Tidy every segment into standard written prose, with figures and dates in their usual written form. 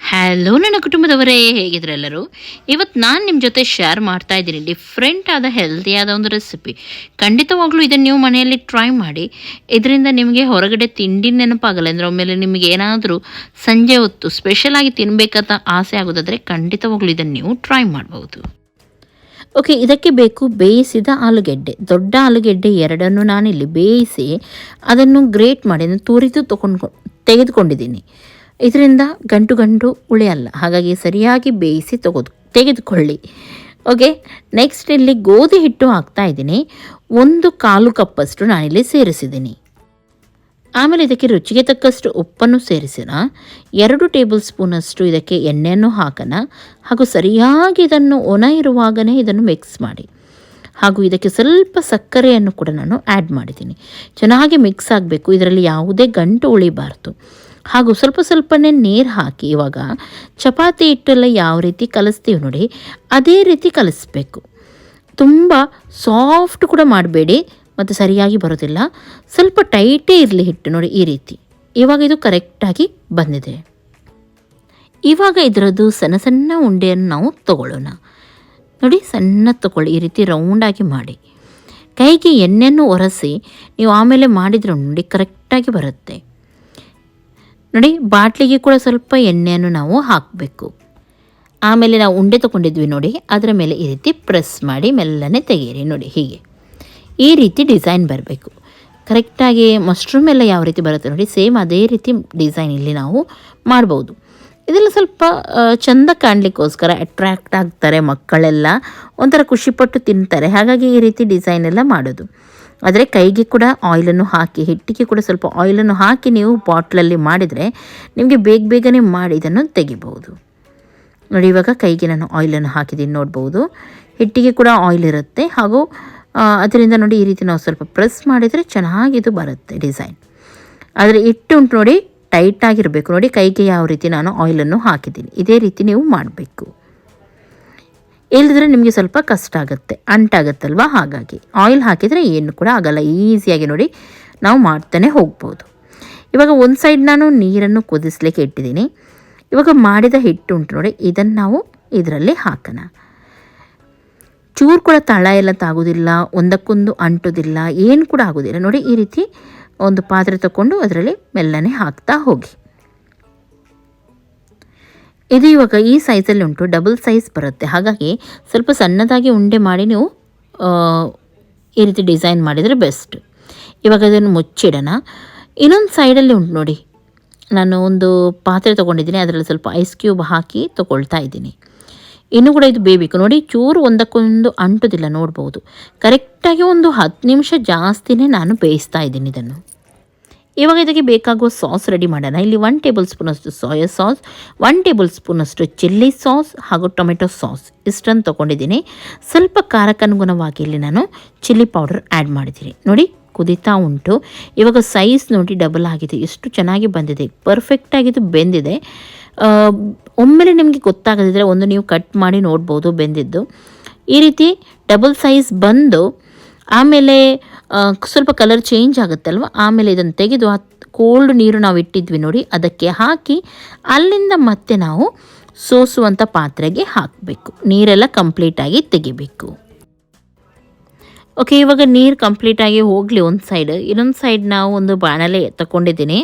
Hello ನನ್ನ ಕುಟುಂಬದವರೇ, ಹೇಗಿದ್ರೆ ಎಲ್ಲರೂ. ಇವತ್ತು ನಾನು ನಿಮ್ಮ ಜೊತೆ ಶೇರ್ ಮಾಡ್ತಾ ಇದ್ದೀನಿ ಡಿಫ್ರೆಂಟ್ ಆದ ಹೆಲ್ದಿಯಾದ ಒಂದು ರೆಸಿಪಿ. ಖಂಡಿತವಾಗ್ಲೂ ಇದನ್ನು ನೀವು ಮನೆಯಲ್ಲಿ ಟ್ರೈ ಮಾಡಿ. ಇದರಿಂದ ನಿಮಗೆ ಹೊರಗಡೆ ತಿಂಡಿ ನೆನಪಾಗಲ್ಲ. ಅಂದರೆ ಒಮ್ಮೆಲೆ ನಿಮಗೆ ಏನಾದರೂ ಸಂಜೆ ಹೊತ್ತು ಸ್ಪೆಷಲಾಗಿ ತಿನ್ನಬೇಕಂತ ಆಸೆ ಆಗೋದಾದರೆ ಖಂಡಿತವಾಗ್ಲೂ ಇದನ್ನು ನೀವು ಟ್ರೈ ಮಾಡ್ಬೋದು. ಓಕೆ, ಇದಕ್ಕೆ ಬೇಕು ಬೇಯಿಸಿದ ಆಲೂಗೆಡ್ಡೆ. ದೊಡ್ಡ ಆಲೂಗೆಡ್ಡೆ ಎರಡನ್ನು ನಾನಿಲ್ಲಿ ಬೇಯಿಸಿ ಅದನ್ನು ಗ್ರೇಟ್ ಮಾಡಿ ತುರಿದು ತೆಗೆದುಕೊಂಡಿದ್ದೀನಿ. ಇದರಿಂದ ಗಂಟು ಗಂಟು ಉಳಿಯಲ್ಲ, ಹಾಗಾಗಿ ಸರಿಯಾಗಿ ಬೇಯಿಸಿ ತೆಗೆದುಕೊಳ್ಳಿ. ಓಕೆ, ನೆಕ್ಸ್ಟ್ ಇಲ್ಲಿ ಗೋಧಿ ಹಿಟ್ಟು ಹಾಕ್ತಾಯಿದ್ದೀನಿ. 1/4 ಕಪ್ಪಷ್ಟು ನಾನಿಲ್ಲಿ ಸೇರಿಸಿದ್ದೀನಿ. ಆಮೇಲೆ ಇದಕ್ಕೆ ರುಚಿಗೆ ತಕ್ಕಷ್ಟು ಉಪ್ಪನ್ನು ಸೇರಿಸಿನ 2 ಟೇಬಲ್ ಸ್ಪೂನಷ್ಟು ಇದಕ್ಕೆ ಎಣ್ಣೆಯನ್ನು ಹಾಕೋಣ. ಹಾಗೂ ಸರಿಯಾಗಿ ಇದನ್ನು ಒಣ ಇರುವಾಗಲೇ ಇದನ್ನು ಮಿಕ್ಸ್ ಮಾಡಿ. ಹಾಗೂ ಇದಕ್ಕೆ ಸ್ವಲ್ಪ ಸಕ್ಕರೆಯನ್ನು ಕೂಡ ನಾನು ಆ್ಯಡ್ ಮಾಡಿದ್ದೀನಿ. ಚೆನ್ನಾಗಿ ಮಿಕ್ಸ್ ಆಗಬೇಕು, ಇದರಲ್ಲಿ ಯಾವುದೇ ಗಂಟು ಉಳಿಬಾರ್ದು. ಹಾಗೂ ಸ್ವಲ್ಪನೇ ನೀರು ಹಾಕಿ ಇವಾಗ ಚಪಾತಿ ಹಿಟ್ಟೆಲ್ಲ ಯಾವ ರೀತಿ ಕಲಿಸ್ತೀವಿ ನೋಡಿ ಅದೇ ರೀತಿ ಕಲಿಸ್ಬೇಕು. ತುಂಬ ಸಾಫ್ಟ್ ಕೂಡ ಮಾಡಬೇಡಿ, ಮತ್ತು ಸರಿಯಾಗಿ ಬರೋದಿಲ್ಲ. ಸ್ವಲ್ಪ ಟೈಟೇ ಇರಲಿ ಹಿಟ್ಟು ನೋಡಿ ಈ ರೀತಿ. ಇವಾಗ ಇದು ಕರೆಕ್ಟಾಗಿ ಬಂದಿದೆ. ಇವಾಗ ಇದರದ್ದು ಸಣ್ಣ ಸಣ್ಣ ಉಂಡೆಯನ್ನು ನಾವು ತಗೊಳ್ಳೋಣ. ನೋಡಿ, ಸಣ್ಣ ತಗೊಳ್ಳಿ, ಈ ರೀತಿ ರೌಂಡಾಗಿ ಮಾಡಿ. ಕೈಗೆ ಎಣ್ಣೆಯನ್ನು ಒರೆಸಿ ನೀವು ಆಮೇಲೆ ಮಾಡಿದ್ರೆ ನೋಡಿ ಕರೆಕ್ಟಾಗಿ ಬರುತ್ತೆ. ನೋಡಿ, ಬಾಟ್ಲಿಗೆ ಕೂಡ ಸ್ವಲ್ಪ ಎಣ್ಣೆಯನ್ನು ನಾವು ಹಾಕಬೇಕು. ಆಮೇಲೆ ನಾವು ಉಂಡೆ ತೊಗೊಂಡಿದ್ವಿ ನೋಡಿ, ಅದರ ಮೇಲೆ ಈ ರೀತಿ ಪ್ರೆಸ್ ಮಾಡಿ ಮೆಲ್ಲನೆ ತೆಗೀರಿ. ನೋಡಿ, ಹೀಗೆ ಈ ರೀತಿ ಡಿಸೈನ್ ಬರಬೇಕು. ಕರೆಕ್ಟಾಗಿ ಮಶ್ರೂಮ್ ಎಲ್ಲ ಯಾವ ರೀತಿ ಬರುತ್ತೆ ನೋಡಿ, ಸೇಮ್ ಅದೇ ರೀತಿ ಡಿಸೈನ್ ಇಲ್ಲಿ ನಾವು ಮಾಡ್ಬೋದು. ಇದೆಲ್ಲ ಸ್ವಲ್ಪ ಚೆಂದ ಕಾಣಲಿಕ್ಕೋಸ್ಕರ ಅಟ್ರ್ಯಾಕ್ಟ್ ಆಗ್ತಾರೆ ಮಕ್ಕಳೆಲ್ಲ, ಒಂಥರ ಖುಷಿಪಟ್ಟು ತಿಂತಾರೆ. ಹಾಗಾಗಿ ಈ ರೀತಿ ಡಿಸೈನ್ ಎಲ್ಲ ಮಾಡೋದು. ಆದರೆ ಕೈಗೆ ಕೂಡ ಆಯಿಲನ್ನು ಹಾಕಿ, ಹಿಟ್ಟಿಗೆ ಕೂಡ ಸ್ವಲ್ಪ ಆಯಿಲನ್ನು ಹಾಕಿ ನೀವು ಬಾಟ್ಲಲ್ಲಿ ಮಾಡಿದರೆ ನಿಮಗೆ ಬೇಗನೆ ಮಾಡಿ ಇದನ್ನು ತೆಗಿಬಹುದು. ನೋಡಿ, ಇವಾಗ ಕೈಗೆ ನಾನು ಆಯಿಲನ್ನು ಹಾಕಿದ್ದೀನಿ ನೋಡ್ಬೋದು. ಹಿಟ್ಟಿಗೆ ಕೂಡ ಆಯಿಲ್ ಇರುತ್ತೆ. ಹಾಗೂ ಅದರಿಂದ ನೋಡಿ ಈ ರೀತಿ ನಾವು ಸ್ವಲ್ಪ ಪ್ರೆಸ್ ಮಾಡಿದರೆ ಚೆನ್ನಾಗಿದು ಬರುತ್ತೆ ಡಿಸೈನ್. ಆದರೆ ಹಿಟ್ಟು ಉಂಟು ನೋಡಿ, ಟೈಟಾಗಿರಬೇಕು. ನೋಡಿ, ಕೈಗೆ ಯಾವ ರೀತಿ ನಾನು ಆಯಿಲನ್ನು ಹಾಕಿದ್ದೀನಿ ಇದೇ ರೀತಿ ನೀವು ಮಾಡಬೇಕು. ಇಲ್ಲದಿದ್ರೆ ನಿಮಗೆ ಸ್ವಲ್ಪ ಕಷ್ಟ ಆಗುತ್ತೆ, ಅಂಟಾಗತ್ತಲ್ವ. ಹಾಗಾಗಿ ಆಯಿಲ್ ಹಾಕಿದರೆ ಏನು ಕೂಡ ಆಗಲ್ಲ, ಈಸಿಯಾಗಿ ನೋಡಿ ನಾವು ಮಾಡ್ತಾನೆ ಹೋಗ್ಬೋದು. ಇವಾಗ ಒಂದು ಸೈಡ್ ನಾನು ನೀರನ್ನು ಕುದಿಸ್ಲಿಕ್ಕೆ ಇಟ್ಟಿದ್ದೀನಿ. ಇವಾಗ ಮಾಡಿದ ಹಿಟ್ಟು ಉಂಟು ನೋಡಿ, ಇದನ್ನು ನಾವು ಇದರಲ್ಲಿ ಹಾಕೋಣ. ಚೂರು ಕೂಡ ತಳ ಎಲ್ಲ ತಾಗೋದಿಲ್ಲ, ಒಂದಕ್ಕೊಂದು ಅಂಟೋದಿಲ್ಲ, ಏನು ಕೂಡ ಆಗೋದಿಲ್ಲ. ನೋಡಿ, ಈ ರೀತಿ ಒಂದು ಪಾತ್ರೆ ತಗೊಂಡು ಅದರಲ್ಲಿ ಮೆಲ್ಲನೆ ಹಾಕ್ತಾ ಹೋಗಿ. ಇದು ಇವಾಗ ಈ ಸೈಜಲ್ಲಿ ಉಂಟು, ಡಬಲ್ ಸೈಜ್ ಬರುತ್ತೆ. ಹಾಗಾಗಿ ಸ್ವಲ್ಪ ಸಣ್ಣದಾಗಿ ಉಂಡೆ ಮಾಡಿ ನೀವು ಈ ರೀತಿ ಡಿಸೈನ್ ಮಾಡಿದರೆ ಬೆಸ್ಟ್. ಇವಾಗ ಅದನ್ನು ಮುಚ್ಚಿಡೋಣ. ಇನ್ನೊಂದು ಸೈಡಲ್ಲಿ ಉಂಟು ನೋಡಿ, ನಾನು ಒಂದು ಪಾತ್ರೆ ತೊಗೊಂಡಿದ್ದೀನಿ, ಅದರಲ್ಲಿ ಸ್ವಲ್ಪ ಐಸ್ ಕ್ಯೂಬ್ ಹಾಕಿ ತೊಗೊಳ್ತಾ ಇದ್ದೀನಿ. ಇನ್ನೂ ಕೂಡ ಇದು ಬೇಯಬೇಕು. ನೋಡಿ, ಚೂರು ಒಂದಕ್ಕೊಂದು ಅಂಟೋದಿಲ್ಲ ನೋಡ್ಬೋದು. ಕರೆಕ್ಟಾಗಿ ಒಂದು 10 ನಿಮಿಷ ಜಾಸ್ತಿನೇ ನಾನು ಬೇಯಿಸ್ತಾ ಇದ್ದೀನಿ ಇದನ್ನು. ಇವಾಗ ಇದಕ್ಕೆ ಬೇಕಾಗುವ ಸಾಸ್ ರೆಡಿ ಮಾಡೋಣ. ಇಲ್ಲಿ 1 ಟೇಬಲ್ ಸ್ಪೂನಷ್ಟು ಸೋಯಾ ಸಾಸ್, 1 ಟೇಬಲ್ ಸ್ಪೂನಷ್ಟು ಚಿಲ್ಲಿ ಸಾಸ್ ಹಾಗೂ ಟೊಮೆಟೊ ಸಾಸ್ ಇಷ್ಟನ್ನು ತೊಗೊಂಡಿದ್ದೀನಿ. ಸ್ವಲ್ಪ ಖಾರಕ್ಕನುಗುಣವಾಗಿ ಇಲ್ಲಿ ನಾನು ಚಿಲ್ಲಿ ಪೌಡರ್ ಆ್ಯಡ್ ಮಾಡಿದ್ದೀನಿ. ನೋಡಿ, ಕುದೀತಾ ಉಂಟು. ಇವಾಗ ಸೈಜ್ ನೋಡಿ ಡಬಲ್ ಆಗಿದೆ, ಎಷ್ಟು ಚೆನ್ನಾಗಿ ಬಂದಿದೆ, ಪರ್ಫೆಕ್ಟಾಗಿದ್ದು ಬೆಂದಿದೆ. ಒಮ್ಮೆಲೆ ನಿಮಗೆ ಗೊತ್ತಾಗದಿದ್ದರೆ ಒಂದು ನೀವು ಕಟ್ ಮಾಡಿ ನೋಡ್ಬೋದು ಬೆಂದಿದ್ದು. ಈ ರೀತಿ ಡಬಲ್ ಸೈಜ್ ಬಂದು ಆಮೇಲೆ ಸ್ವಲ್ಪ ಕಲರ್ ಚೇಂಜ್ ಆಗುತ್ತಲ್ವ, ಆಮೇಲೆ ಇದನ್ನು ತೆಗೆದು ಕೋಲ್ಡ್ ನೀರು ನಾವು ಇಟ್ಟಿದ್ವಿ ನೋಡಿ ಅದಕ್ಕೆ ಹಾಕಿ ಅಲ್ಲಿಂದ ಮತ್ತೆ ನಾವು ಸೋಸುವಂಥ ಪಾತ್ರೆಗೆ ಹಾಕಬೇಕು. ನೀರೆಲ್ಲ ಕಂಪ್ಲೀಟಾಗಿ ತೆಗಿಬೇಕು. ಓಕೆ, ಇವಾಗ ನೀರು ಕಂಪ್ಲೀಟಾಗಿ ಹೋಗಲಿ ಒಂದು ಸೈಡ್. ಇನ್ನೊಂದು ಸೈಡ್ ನಾವು ಒಂದು ಬಾಣಲೆ ತಗೊಂಡಿದ್ದೀನಿ,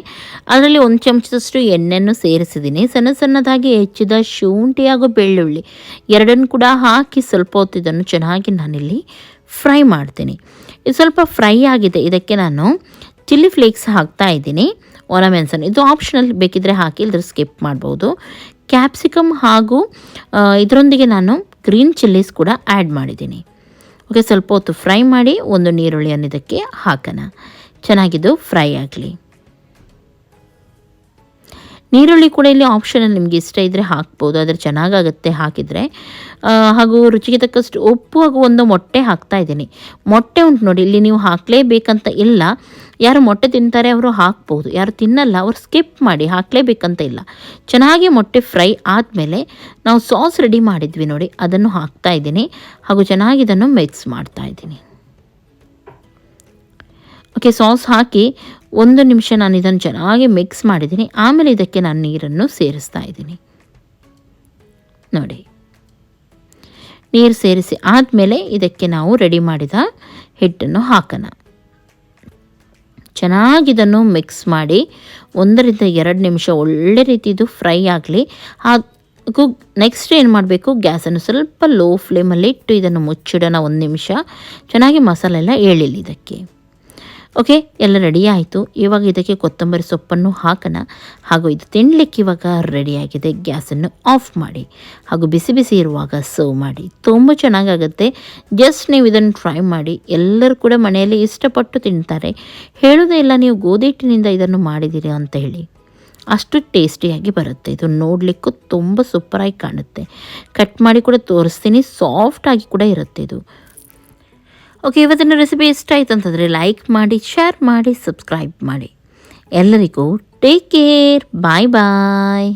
ಅದರಲ್ಲಿ 1 ಚಮಚದಷ್ಟು ಎಣ್ಣೆಯನ್ನು ಸೇರಿಸಿದ್ದೀನಿ. ಸಣ್ಣದಾಗಿ ಹೆಚ್ಚಿದ ಶುಂಠಿ ಹಾಗೂ ಬೆಳ್ಳುಳ್ಳಿ ಎರಡನ್ನು ಕೂಡ ಹಾಕಿ ಸ್ವಲ್ಪ ಹೊತ್ತು ಇದನ್ನು ಚೆನ್ನಾಗಿ ನಾನಿಲ್ಲಿ ಫ್ರೈ ಮಾಡ್ತೀನಿ. ಇದು ಸ್ವಲ್ಪ ಫ್ರೈ ಆಗಿದೆ, ಇದಕ್ಕೆ ನಾನು ಚಿಲ್ಲಿ ಫ್ಲೇಕ್ಸ್ ಹಾಕ್ತಾ ಇದ್ದೀನಿ, ಒಣಮೆಣಸನ್ನು. ಇದು ಆಪ್ಷನಲ್, ಬೇಕಿದ್ದರೆ ಹಾಕಿ, ಇಲ್ಲದ್ರೆ ಸ್ಕಿಪ್ ಮಾಡ್ಬೋದು. ಕ್ಯಾಪ್ಸಿಕಮ್ ಹಾಗೂ ಇದರೊಂದಿಗೆ ನಾನು ಗ್ರೀನ್ ಚಿಲ್ಲೀಸ್ ಕೂಡ ಆ್ಯಡ್ ಮಾಡಿದ್ದೀನಿ. ಓಕೆ, ಸ್ವಲ್ಪ ಹೊತ್ತು ಫ್ರೈ ಮಾಡಿ ಒಂದು ನೀರುಳ್ಳಿಯನ್ನು ಇದಕ್ಕೆ ಹಾಕೋಣ. ಚೆನ್ನಾಗಿದ್ದು ಫ್ರೈ ಆಗಲಿ. ನೀರುಳ್ಳಿ ಕೂಡ ಇಲ್ಲಿ ಆಪ್ಷನಲ್, ನಿಮಗೆ ಇಷ್ಟ ಇದ್ದರೆ ಹಾಕ್ಬೋದು, ಆದರೆ ಚೆನ್ನಾಗಾಗುತ್ತೆ ಹಾಕಿದರೆ. ಹಾಗೂ ರುಚಿಗೆ ತಕ್ಕಷ್ಟು ಉಪ್ಪು ಹಾಗೂ ಒಂದು ಮೊಟ್ಟೆ ಹಾಕ್ತಾ ಇದ್ದೀನಿ. ಮೊಟ್ಟೆ ಉಂಟು ನೋಡಿ, ಇಲ್ಲಿ ನೀವು ಹಾಕಲೇಬೇಕಂತ ಇಲ್ಲ. ಯಾರು ಮೊಟ್ಟೆ ತಿಂತಾರೆ ಅವರು ಹಾಕ್ಬೋದು, ಯಾರು ತಿನ್ನಲ್ಲ ಅವರು ಸ್ಕಿಪ್ ಮಾಡಿ, ಹಾಕಲೇಬೇಕಂತ ಇಲ್ಲ. ಚೆನ್ನಾಗಿ ಮೊಟ್ಟೆ ಫ್ರೈ ಆದಮೇಲೆ ನಾವು ಸಾಸ್ ರೆಡಿ ಮಾಡಿದ್ವಿ ನೋಡಿ, ಅದನ್ನು ಹಾಕ್ತಾ ಇದ್ದೀನಿ. ಹಾಗೂ ಚೆನ್ನಾಗಿ ಇದನ್ನು ಮಿಕ್ಸ್ ಮಾಡ್ತಾ ಇದ್ದೀನಿ. ಓಕೆ, ಸಾಸ್ ಹಾಕಿ 1 ನಿಮಿಷ ನಾನು ಇದನ್ನು ಚೆನ್ನಾಗಿ ಮಿಕ್ಸ್ ಮಾಡಿದ್ದೀನಿ. ಆಮೇಲೆ ಇದಕ್ಕೆ ನಾನು ನೀರನ್ನು ಸೇರಿಸ್ತಾ ಇದ್ದೀನಿ. ನೋಡಿ, ನೀರು ಸೇರಿಸಿ ಆದಮೇಲೆ ಇದಕ್ಕೆ ನಾವು ರೆಡಿ ಮಾಡಿದ ಹಿಟ್ಟನ್ನು ಹಾಕೋಣ. ಚೆನ್ನಾಗಿದನ್ನು ಮಿಕ್ಸ್ ಮಾಡಿ 1-2 ನಿಮಿಷ ಒಳ್ಳೆ ರೀತಿದು ಫ್ರೈ ಆಗಲಿ. ಹಾಗೂ ನೆಕ್ಸ್ಟ್ ಏನು ಮಾಡಬೇಕು, ಗ್ಯಾಸನ್ನು ಸ್ವಲ್ಪ ಲೋ ಫ್ಲೇಮಲ್ಲಿ ಇಟ್ಟು ಇದನ್ನು ಮುಚ್ಚಿಡೋಣ 1 ನಿಮಿಷ. ಚೆನ್ನಾಗಿ ಮಸಾಲೆ ಎಲ್ಲ ಏಳಿಲ್ಲ ಇದಕ್ಕೆ. ಓಕೆ, ಎಲ್ಲ ರೆಡಿ ಆಯಿತು. ಇವಾಗ ಇದಕ್ಕೆ ಕೊತ್ತಂಬರಿ ಸೊಪ್ಪನ್ನು ಹಾಕೋಣ. ಹಾಗೂ ಇದು ತಿನ್ನಲಿಕ್ಕೆ ಇವಾಗ ರೆಡಿಯಾಗಿದೆ. ಗ್ಯಾಸನ್ನು ಆಫ್ ಮಾಡಿ ಹಾಗೂ ಬಿಸಿ ಬಿಸಿ ಇರುವಾಗ ಸರ್ವ್ ಮಾಡಿ. ತುಂಬ ಚೆನ್ನಾಗಾಗುತ್ತೆ. ಜಸ್ಟ್ ನೀವು ಇದನ್ನು ಟ್ರೈ ಮಾಡಿ. ಎಲ್ಲರೂ ಕೂಡ ಮನೆಯಲ್ಲಿ ಇಷ್ಟಪಟ್ಟು ತಿಂತಾರೆ. ಹೇಳೋದೇ ಇಲ್ಲ ನೀವು ಗೋಧಿ ಹಿಟ್ಟಿನಿಂದ ಇದನ್ನು ಮಾಡಿದ್ದೀರಿ ಅಂತ ಹೇಳಿ. ಅಷ್ಟು ಟೇಸ್ಟಿಯಾಗಿ ಬರುತ್ತೆ. ಇದು ನೋಡಲಿಕ್ಕೂ ತುಂಬ ಸೂಪರಾಗಿ ಕಾಣುತ್ತೆ. ಕಟ್ ಮಾಡಿ ಕೂಡ ತೋರಿಸ್ತೀನಿ. ಸಾಫ್ಟಾಗಿ ಕೂಡ ಇರುತ್ತೆ ಇದು. ಓಕೆ, ಇವತ್ತಿನ ರೆಸಿಪಿ ಇಷ್ಟ ಆಯಿತು ಅಂತಂದರೆ ಲೈಕ್ ಮಾಡಿ, ಶೇರ್ ಮಾಡಿ, ಸಬ್ಸ್ಕ್ರೈಬ್ ಮಾಡಿ. ಎಲ್ಲರಿಗೂ ಟೇಕ್ ಕೇರ್. ಬಾಯ್ ಬಾಯ್.